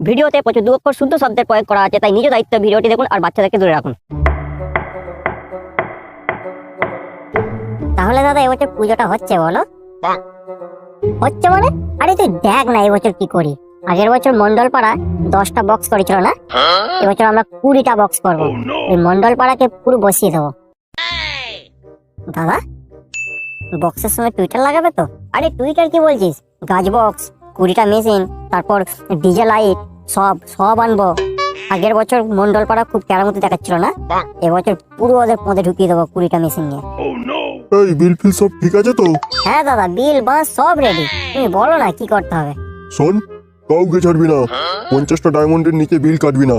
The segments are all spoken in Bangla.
ভিডিওতে প্রচুর দু অক্ষর শুদ্ধ শব্দের প্রয়োগ করা আছে, তাই নিজ দায়িত্বে ভিডিওটি দেখুন আর বাচ্চাদেরকে দূরে রাখুন। তাহলে দাদা এবছর পুজোটা হচ্ছে বলো? হচ্ছে মানে? আরে তুই দেখ না এবছর কি করি। আগের বছর মন্ডল পাড়া 10টা বক্স করেছিল না, এবছর আমরা 20টা বক্স করবো। এই মন্ডল পাড়াকে পুরো বসিয়ে দেবো। দাদা বক্সের সঙ্গে টুইটার লাগাবে তো? আরে টুইটার কি বলছিস, গাছ বক্স, 20টা মেশিন, তারপর ডিজে লাইট, সব আনবো। আগের বছর মন্ডল পাড়া খুব কেরামতি দেখাচ্ছিল না, এবছর পুরো ওদের মধ্যে ঢুকিয়ে দেবো 20টা মেশিন নিয়ে। এই বিল ফিল সব ঠিক আছে তো? হ্যাঁ দাদা, বিল বাস সব রেডি, তুমি বলো না কি করতে হবে। শোন, কাউকে ছাড়বি না, 50টা ডায়মন্ডের নিচে বিল কাটবি না।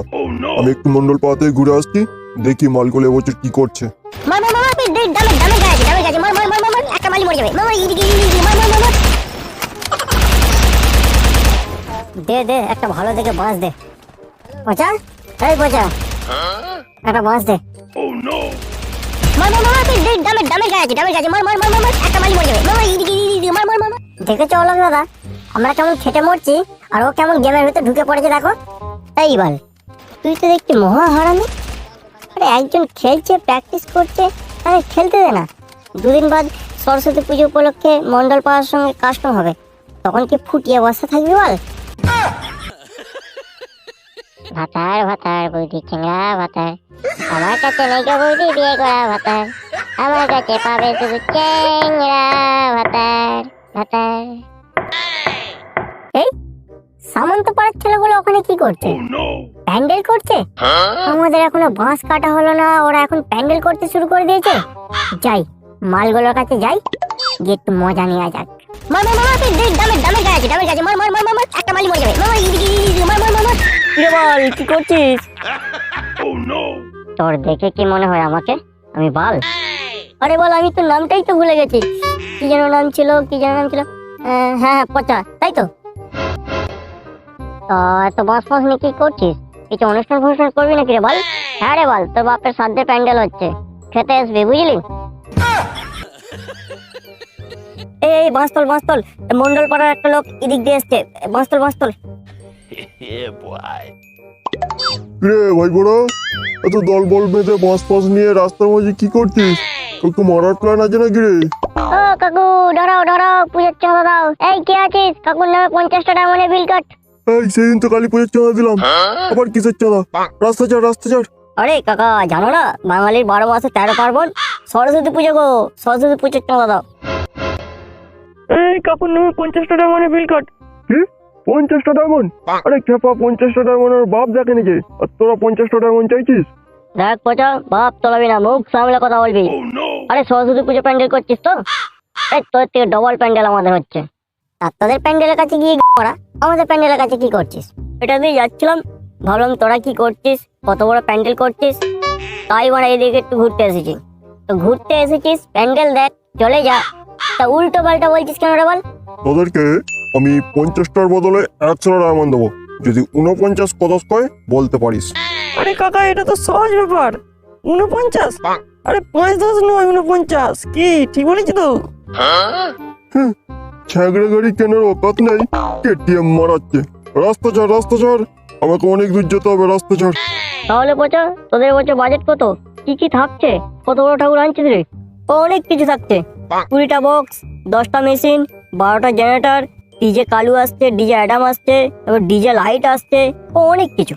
আমি একটু মন্ডল পাড়াতে ঘুরে আসছি, দেখি মালগুলো এবছর কি করছে। মার মার মার, তুই ডামে গায়ে মার মার মার মার, একটা মালি মরে যাবে। মার ইদিকে মার মার মার। দে একটা ভালো দেখে বাঁশ দে। পচা, এই পচা, একটা বাঁশ দে। মার মার মার, তুই ডামে গায়ে মার মার মার মার, একটা মালি মরে যাবে। মার ইদিকে মার মার মার। দেখেছো ওলক দাদা, আমরা কেমন খেটে মরছি আর ও কেমন গেমের ভিতরে ঢুকে পড়েছে দেখো। এই বল, তুই তো দেখছি মহা হারামি। আরে একজন খেলছে, প্র্যাকটিস করছে, তাহলে খেলতে দে না। দুদিন বাদ সরস্বতী পুজো উপলক্ষে মন্ডল পাওয়ার সঙ্গে কাস্টম হবে, তখন কি ফুটিয়ে বসে থাকবি বল? ভাতার বৌদি চিংড়া ভাতার, আমার কাছে নেই গো বৌদি বিয়ে করা ভাতার, আমার কাছে পাবে শুধু চিংড়া ভাতার। এই সামন্ত পাড়ার ছেলেগুলো ওখানে কি করছে? প্যান্ডেল করছে? আমাদের এখনো বাঁশ কাটা হলো না, ওরা এখন প্যান্ডেল করতে শুরু করে দিয়েছে। যাই মালগুলোর কাছে যাই, গিয়ে একটু মজা নিয়ে যাক। মার মার মার, তুই ডামে গায়ে মার মার মার মার, একটা মালি মরে যাবে। মার ইদিকে মার মার মার। কি রে বল, কি করছিস? তোর দেখে কি মনে হয় আমাকে আমি বাল? আরে বল, আমি তোর নামটাই তো ভুলে গেছি। কি যেন নাম ছিল? হ্যাঁ পচা, তাই তো। এত বাস নিয়ে কি করছিস? কিছু অনুষ্ঠান করবি নাকি রে বল? হ্যাঁ রে বল, তোর বাপের সাধ্যে প্যান্ডেল হচ্ছে, খেতে আসবি বুঝলি? এই বাঁশতল মন্ডল পাড়ার একটা লোক এদিক দিয়ে এসছে, বাঁশতল। রে ভাই বড়, এত দল বল বেঁধে বাঁশ নিয়ে রাস্তার মধ্যে কি করছিস? একটু মরার প্ল্যান আছে নাকি রে? ও কাকু, দাঁড়াও, পূজার চাঁদা দাও। এই কে আছিস? কাকুর নামে 50টা ডায়মন্ডের বিল কাট। এই সেদিন তো কালী পুজোর চাঁদা দিলাম, আবার কিসের চাঁদা? রাস্তা ছাড়। আরে কাকা, জানো না বাঙালির 12 মাসে 13 পার্বণ, সরস্বতী পুজো গো, সরস্বতী পুজোর চাঁদা দাও। এই কাকুর নামে 50টা ডায়মন্ডের বিল কাট। কি 50টা ডায়মন্ড? আরে খেপা, 50টা ডায়মন্ড আর বাপ দেখে নিকে, আর তোরা 50টা ডায়মন্ড চাইছিস? দেখ পচা, বাপ চলাবি না, মুখ সামলে কথা বলবি। আরে সরস্বতী পুজো প্যান্ডেল করছিস তো? এই তোর থেকে ডবল প্যান্ডেল আমাদের হচ্ছে। আর তোদের প্যান্ডেলের কাছে গিয়ে করা, আমাদের প্যান্ডেলের কাছে কি করছিস? এটা দিয়ে যাচ্ছিলাম, ভাবলাম তোরা কি করছিস, কত বড় প্যান্ডেল করছিস, তাই মানে এদিকে একটু ঘুরতে এসেছি। তো ঘুরতে এসেছিস, প্যান্ডেল দেখ, চলে যা। তা উল্টো পাল্টা বলছিস কেন রে বল? তোদেরকে আমি 50টার বদলে 100টা ডায়মন্ড দেবো, যদি 49 কদস কয় বলতে পারিস। আরে কাকা, এটা তো সহজ ব্যাপার। 49? আরে 5-10 নয়, 49। কি ঠিক বলেছি তো? ছ্যাগড়ে গাড়ি কেনার অকাত নেই, কেটিএম মারাচ্ছে। রাস্তা ছাড়, আমাকে অনেক দূর যেতে হবে, রাস্তা ছাড়। তাহলে পচা, তোদের বছর বাজেট কত? কি থাকছে? কত বড় ঠাকুর আনছিস রে? অনেক কিছু থাকছে, 20টা বক্স, 10টা মেশিন, 12টা জেনারেটর, ডিজে কালু আসছে, ডিজে অ্যাডাম আসছে, তারপর ডিজে লাইট আসছে, অনেক কিছু।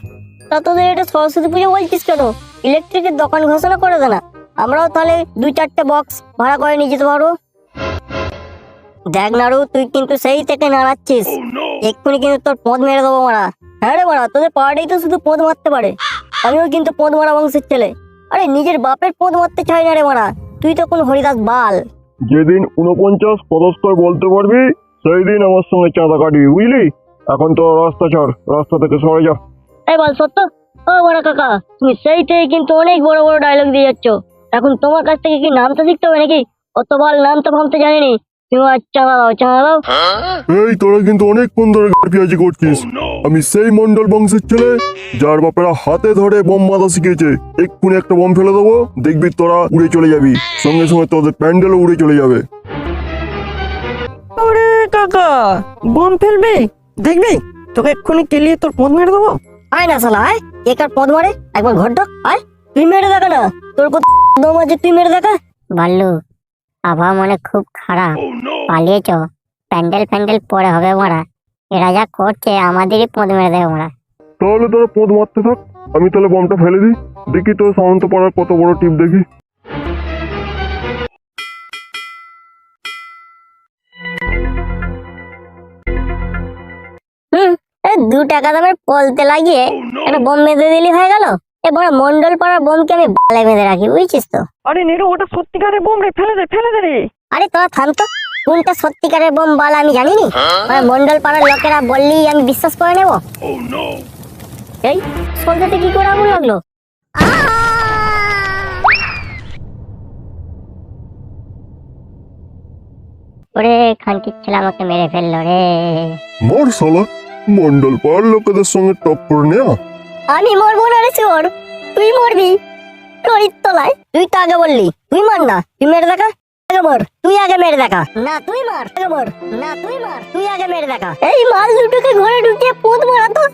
তা তোদের এটা সরস্বতী পুজো বলছিস কেন? ইলেকট্রিকের দোকান ঘোষণা করে দে না, আমরাও তাহলে 2-4টে বক্স ভাড়া করে নিয়ে যেতে পারবো। দেখ নাড়ু, তুই কিন্তু সেই থেকে নাড়াচ্ছিস, এক্ষুনি কিন্তু তোর পদ মেরে দেবো মারা। হ্যাঁ রে মারা, তোদের পাড়াটাই তো শুধু পদ মারতে পারে, আমিও কিন্তু পদ মারা বংশের ছেলে। আরে নিজের বাপের পদ মারতে চাই না রে মারা, তুই তো কোন হরিদাস বাল। যেদিন 49 কদস কয় বলতে পারবি, সেই দিন আমার সঙ্গে চাঁদা কাটবি, বুঝলি? এখন তো রাস্তা ছাড়, রাস্তা থেকে সরে যা। এই বল সত্য, ও বড় কাকা, তুমি সেই থেকে কিন্তু অনেক বড় বড় ডায়লগ দিয়ে যাচ্ছ। এখন তোমার কাছ থেকে কি নামটা শিখতে হবে নাকি? অত বল, নাম তো ভাবতে জানিনি। তুমি চাঁদা দাও। এই তোরা কিন্তু অনেকক্ষণ ধরে গাড়িয়াজি করছিস। আমি সেই মন্ডল বংশের ছেলে, যার বাপেরা হাতে ধরে বোম মারা শিখেছে। এক্ষুনি একটা বোম ফেলে দেবো, দেখবি তোরা উড়ে চলে যাবি, সঙ্গে সঙ্গে তোদের প্যান্ডেলও উড়ে চলে যাবে। আরে কাকা, বম ফেলবে? দেখবি তোকে এক্ষুনি কেলিয়ে তোর পথ মেরে দেবো। আয় না শালা, আয় একার পদ মারে একবার ঘর ঢোক, আয় তুই মেরে দেখা না, তোর কত দম আছে, তুই মেরে দেখা। বাল্লু, আবহাওয়া মনে খুব খারাপ, পালিয়েছ, প্যান্ডেল প্যান্ডেল পরে হবে মারা, এরা যা করছে আমাদেরই পদ মেরে দেবে মারা। তাহলে তোরা পদ মারতে থাক, আমি তাহলে বমটা ফেলে দিই, দেখি তোর সামন্ত পাড়ার কত বড় টিপ দেখি। এই 2 টাকা দামের পলতে লাগিয়ে একটা বোম বেঁধে দিলি হয়ে গেল। এবার মন্ডল পাড়ার বোমকে আমি বালে বেঁধে রাখি, বুঝছিস তো। আরে নেড়ু, ওটা সত্যিকারের বোম রে, ফেলে দে ফেলে দে রে। আরে তোরা থাম তো, কোনটা সত্যিকারের বোম বাল আমি জানিনি, মন্ডল পাড়ার লোকেরা বললেই আমি বিশ্বাস করে নেব। এই সলতেতে কি করে আগুন লাগলো? ওরে খানকির ছেলে আমাকে মেরে ফেললো রে। মর শালা, মন্ডল পাড়ার লোকেদের সঙ্গে টক্কর নেয়া। আমি মরবো না রে চোর, তুই মরবি টরির তলায়। তুই তো আগে বললি, তুই মার না, তুই মেরে দেখা। আগে মর, তুই আগে মেরে দেখা। না তুই মার, আগে মর, না তুই মার, তুই আগে মেরে দেখা। এই মাল দুটোকে ঘরে ঢুকিয়ে পুঁত মারা তো